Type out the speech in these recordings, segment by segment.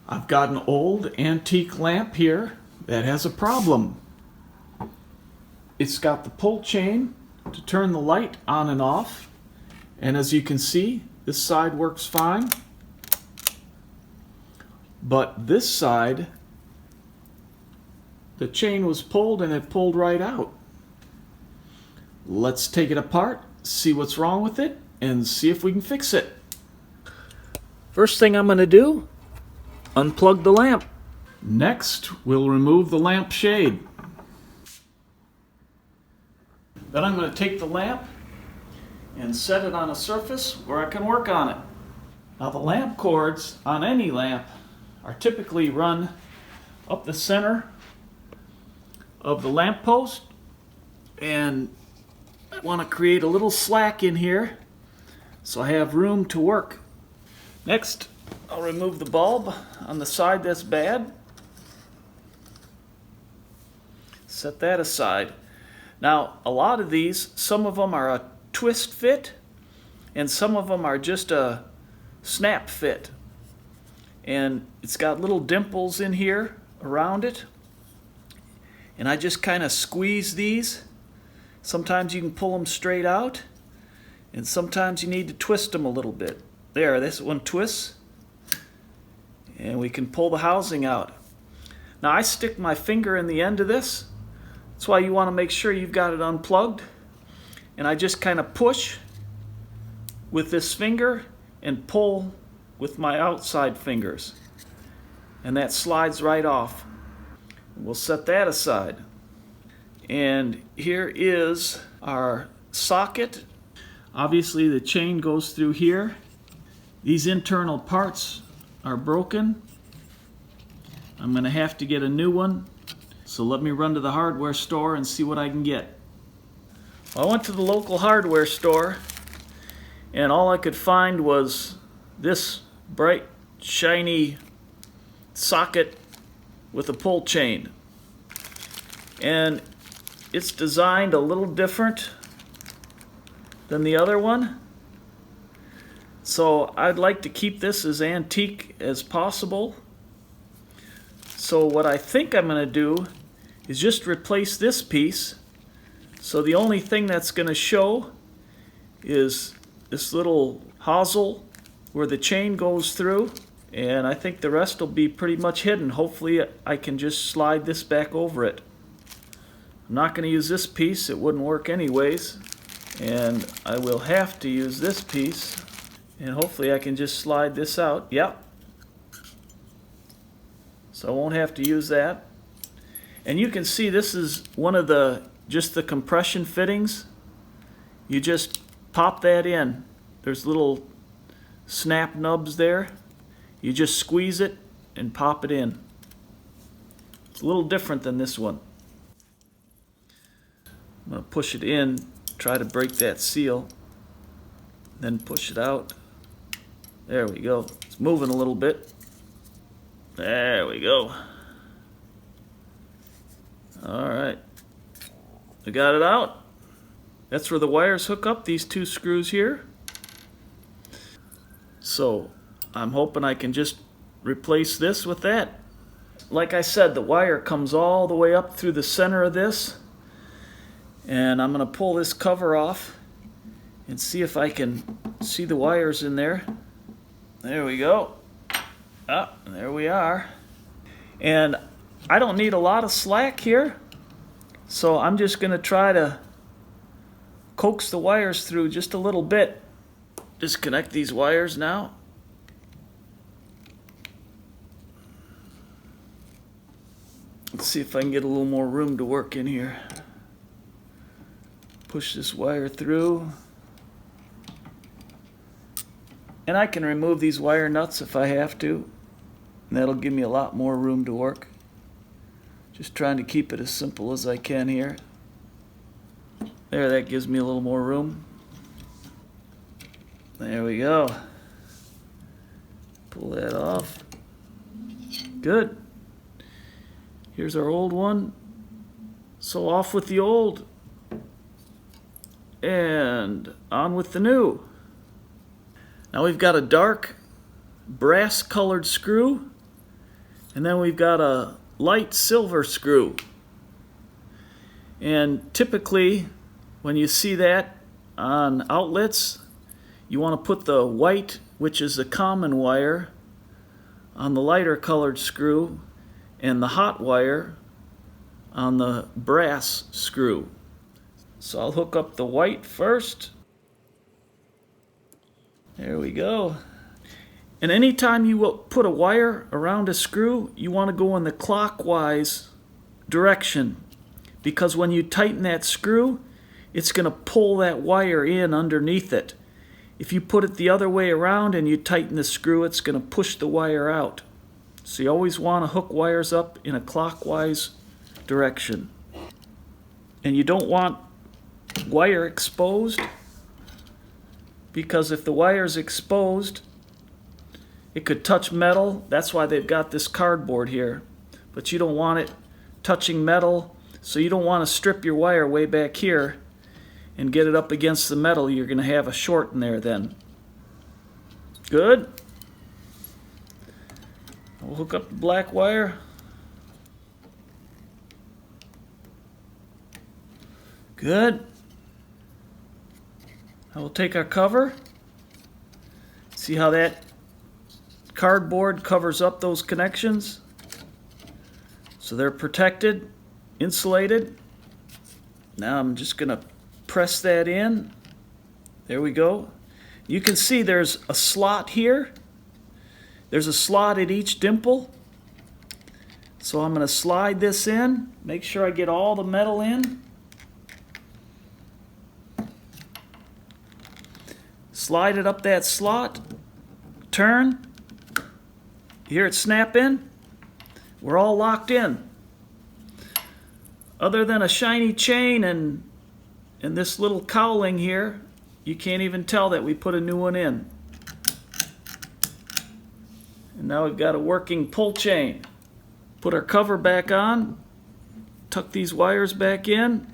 I've got an old antique lamp here that has a problem. It's got the pull chain to turn the light on and off, and as you can see, this side works fine, but this side, the chain was pulled and it pulled right out. Let's take it apart, see what's wrong with it, and see if we can fix it. First thing I'm going to do, unplug the lamp. Next, we'll remove the lamp shade. Then I'm going to take the lamp and set it on a surface where I can work on it. Now the lamp cords on any lamp are typically run up the center of the lamp post, and I want to create a little slack in here so I have room to work. Next, I'll remove the bulb on the side that's bad. Set that aside. Now, a lot of these, some of them are a twist fit, and some of them are just a snap fit. And it's got little dimples in here around it. And I just kind of squeeze these. Sometimes you can pull them straight out, and sometimes you need to twist them a little bit. There, this one twists, and we can pull the housing out. Now I stick my finger in the end of this. That's why you want to make sure you've got it unplugged. And I just kind of push with this finger and pull with my outside fingers. And that slides right off. We'll set that aside. And here is our socket. Obviously the chain goes through here. These internal parts are broken. I'm going to have to get a new one. So let me run to the hardware store and see what I can get. Well, I went to the local hardware store, and all I could find was this bright, shiny socket with a pull chain. And it's designed a little different than the other one. So I'd like to keep this as antique as possible. So what I think I'm going to do is just replace this piece. So the only thing that's going to show is this little hosel where the chain goes through, and I think the rest will be pretty much hidden. Hopefully I can just slide this back over it. I'm not going to use this piece, it wouldn't work anyways, and I will have to use this piece, and hopefully I can just slide this out. Yep. So I won't have to use that. And you can see this is one of just the compression fittings. You just pop that in. There's little snap nubs there. You just squeeze it and pop it in. It's a little different than this one. I'm going to push it in, try to break that seal, then push it out. There we go. It's moving a little bit. There we go. Alright. I got it out. That's where the wires hook up, these two screws here. So I'm hoping I can just replace this with that. Like I said, the wire comes all the way up through the center of this. And I'm going to pull this cover off and see if I can see the wires in there. There we go. Ah, there we are. And I don't need a lot of slack here, so I'm just going to try to coax the wires through just a little bit. Disconnect these wires now. Let's see if I can get a little more room to work in here. Push this wire through. And I can remove these wire nuts if I have to. And that'll give me a lot more room to work. Just trying to keep it as simple as I can here. There, that gives me a little more room. There we go. Pull that off. Good. Here's our old one. So off with the old. And on with the new. Now we've got a dark brass colored screw And then we've got a light silver screw. And typically, when you see that on outlets, you want to put the white, which is the common wire, on the lighter colored screw, and the hot wire on the brass screw. So I'll hook up the white first. There we go. And anytime you will put a wire around a screw, you want to go in the clockwise direction, because when you tighten that screw, it's going to pull that wire in underneath it. If you put it the other way around and you tighten the screw, it's going to push the wire out. So you always want to hook wires up in a clockwise direction. And you don't want wire exposed, because if the wire is exposed, it could touch metal. That's why they've got this cardboard here. But you don't want it touching metal, so you don't want to strip your wire way back here and get it up against the metal. You're going to have a short in there then. Good. We'll hook up the black wire. Good. Now we'll take our cover. See how that cardboard covers up those connections? So they're protected, insulated. Now I'm just going to press that in. There we go. You can see there's a slot here. There's a slot at each dimple. So I'm going to slide this in, make sure I get all the metal in. Slide it up that slot, turn, you hear it snap in. We're all locked in. Other than a shiny chain and this little cowling here, you can't even tell that we put a new one in. And now we've got a working pull chain. Put our cover back on, tuck these wires back in.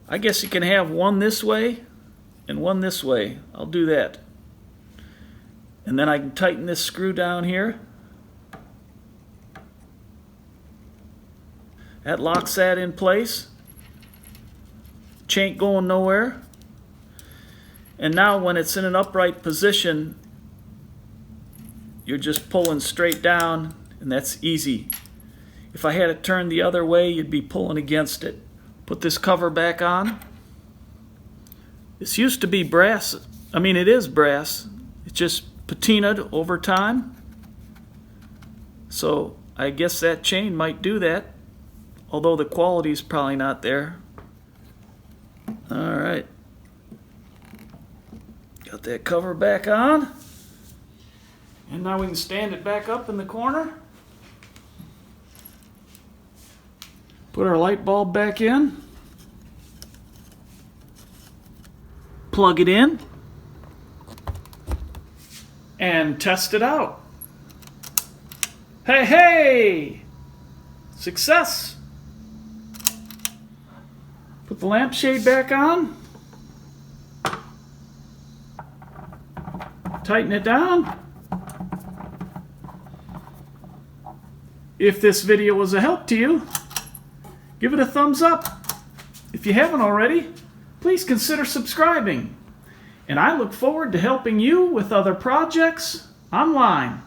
I guess you can have one this way and one this way. I'll do that. And then I can tighten this screw down here. That locks that in place. Chain ain't going nowhere. And now when it's in an upright position, you're just pulling straight down, and that's easy. If I had it turned the other way, you'd be pulling against it. Put this cover back on. This used to be brass. I mean, it is brass. It's just patinaed over time. So I guess that chain might do that, although the quality's probably not there. All right. Got that cover back on. And now we can stand it back up in the corner. Put our light bulb back in. Plug it in. And test it out. Hey, hey! Success! Put the lampshade back on. Tighten it down. If this video was a help to you, give it a thumbs up. If you haven't already, please consider subscribing. And I look forward to helping you with other projects online.